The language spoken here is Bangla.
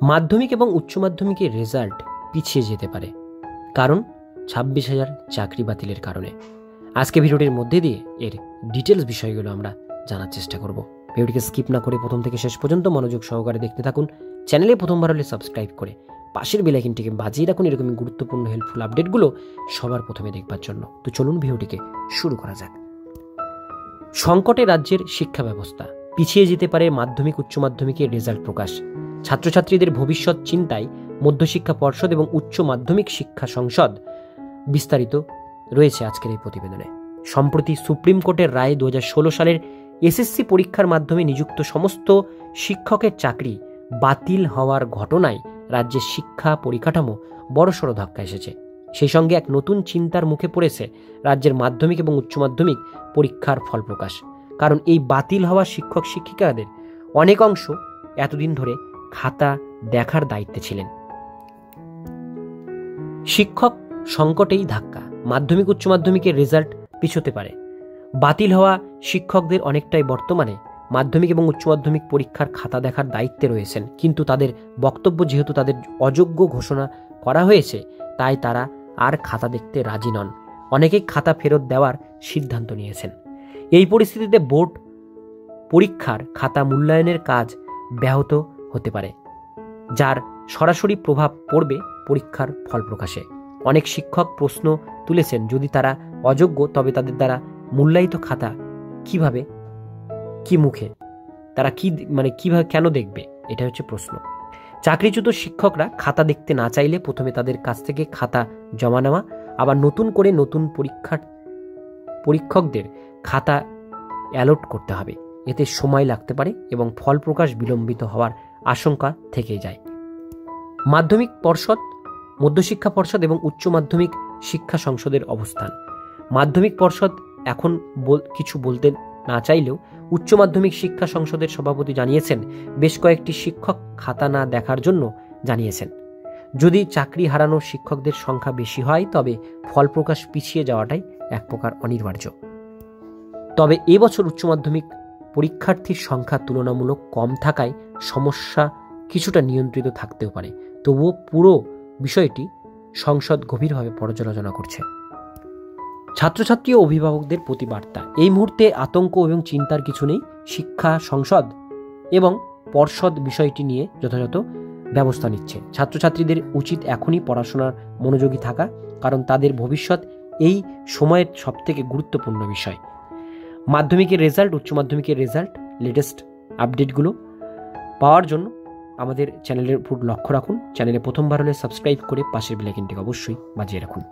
মাধ্যমিক এবং উচ্চ মাধ্যমিকের রেজাল্ট পিছিয়ে যেতে পারে, কারণ 26,000 চাকরি বাতিলের কারণে। আজকে ভিডিওটির মধ্যে দিয়ে এর ডিটেলস বিষয়গুলো আমরা জানার চেষ্টা করব। ভিডিওটিকে স্কিপ না করে প্রথম থেকে শেষ পর্যন্ত মনোযোগ সহকারে দেখতে থাকুন। চ্যানেলে প্রথমবার হলে সাবস্ক্রাইব করে পাশের বেল আইকনটিকে বাজিয়ে রাখুন এরকমই গুরুত্বপূর্ণ হেল্পফুল আপডেটগুলো সবার প্রথমে দেখবার জন্য। তো চলুন ভিডিওটিকে শুরু করা যাক। সংকটে রাজ্যের শিক্ষা ব্যবস্থা, পিছিয়ে যেতে পারে মাধ্যমিক উচ্চ মাধ্যমিকের রেজাল্ট প্রকাশ। ছাত্রছাত্রীদের ভবিষ্যৎ চিন্তায় মধ্যশিক্ষা পর্ষদ এবং উচ্চ মাধ্যমিক শিক্ষা সংসদ বিস্তারিত রয়েছে আজকের এই প্রতিবেদনে। সম্প্রতি সুপ্রিম কোর্টের রায়ে 2016 সালের এসএসসি পরীক্ষার মাধ্যমে নিযুক্ত সমস্ত শিক্ষকের চাকরি বাতিল হওয়ার ঘটনায় রাজ্যের শিক্ষা পরিকাঠামো বড়সড় ধাক্কা এসেছে। সেই সঙ্গে এক নতুন চিন্তার মুখে পড়েছে রাজ্যের মাধ্যমিক এবং উচ্চ মাধ্যমিক পরীক্ষার ফল প্রকাশ। কারণ এই বাতিল হওয়া শিক্ষক শিক্ষিকাদের অনেক অংশ এতদিন ধরে খাতা দেখার দায়িত্বে ছিলেন। শিক্ষক সংকটেই ধাক্কা, মাধ্যমিক উচ্চ মাধ্যমিকের রেজাল্ট পিছোতে পারে। বাতিল হওয়া শিক্ষকদের অনেকটাই বর্তমানে মাধ্যমিক এবং উচ্চ মাধ্যমিক পরীক্ষার খাতা দেখার দায়িত্বে রয়েছেন, কিন্তু তাদের বক্তব্য যেহেতু তাদের অযোগ্য ঘোষণা করা হয়েছে, তাই তারা আর খাতা দেখতে রাজি নন। অনেকেই খাতা ফেরত দেওয়ার সিদ্ধান্ত নিয়েছেন। এই পরিস্থিতিতে বোর্ড পরীক্ষার খাতা মূল্যায়নের কাজ ব্যাহত হতে পারে, যার সরাসরি প্রভাব পড়বে পরীক্ষার ফল প্রকাশে। অনেক শিক্ষক প্রশ্ন তুলেছেন, যদি তারা অযোগ্য তবে তাদের দ্বারা মূল্যায়িত খাতা কিভাবে, কি মুখে তারা কিভাবে কেন দেখবে, এটা হচ্ছে প্রশ্ন। চাকরিচ্যুত শিক্ষকরা খাতা দেখতে না চাইলে প্রথমে তাদের কাছ থেকে খাতা জমা নেওয়া, আবার নতুন করে নতুন পরীক্ষকদের খাতা অ্যালট করতে হবে। এতে সময় লাগতে পারে এবং ফল প্রকাশ বিলম্বিত হওয়ার আশঙ্কা থেকেই যায়। মাধ্যমিক পর্ষদ, মধ্যশিক্ষা পর্ষদ এবং উচ্চ মাধ্যমিক শিক্ষা সংসদের অবস্থান। মাধ্যমিক পর্ষদ এখন কিছু বলতে না চাইলেও উচ্চ মাধ্যমিক শিক্ষা সংসদের সভাপতি জানিয়েছেন, বেশ কয়েকটি শিক্ষক খাতা না দেখার জন্য জানিয়েছেন। যদি চাকরি হারানো শিক্ষকদের সংখ্যা বেশি হয় তবে ফল প্রকাশ পিছিয়ে যাওয়াটাই এক প্রকার অনিবার্য। তবে এবছর উচ্চ মাধ্যমিক পরীক্ষার্থীর সংখ্যা তুলনামূলক কম থাকায় সমস্যা কিছুটা নিয়ন্ত্রিত থাকতেও পারে। তবুও পুরো বিষয়টি সংসদ গভীরভাবে পর্যালোচনা করছে। ছাত্রছাত্রী ও অভিভাবকদের প্রতি বার্তা, এই মুহূর্তে আতঙ্ক এবং চিন্তার কিছু নেই। শিক্ষা সংসদ এবং পর্ষদ বিষয়টি নিয়ে যথাযথ ব্যবস্থা নিচ্ছে। ছাত্রছাত্রীদের উচিত এখনই পড়াশোনার মনোযোগী থাকা, কারণ তাদের ভবিষ্যৎ এই সময়ের সবথেকে গুরুত্বপূর্ণ বিষয়। মাধ্যমিকের রেজাল্ট, উচ্চ মাধ্যমিকের রেজাল্ট, লেটেস্ট আপডেটগুলো পাওয়ার জন্য আমাদের চ্যানেলের উপর লক্ষ্য রাখুন। চ্যানেলে প্রথমবার হলে সাবস্ক্রাইব করে পাশের বেল আইকনটিকে অবশ্যই বাজিয়ে রাখুন।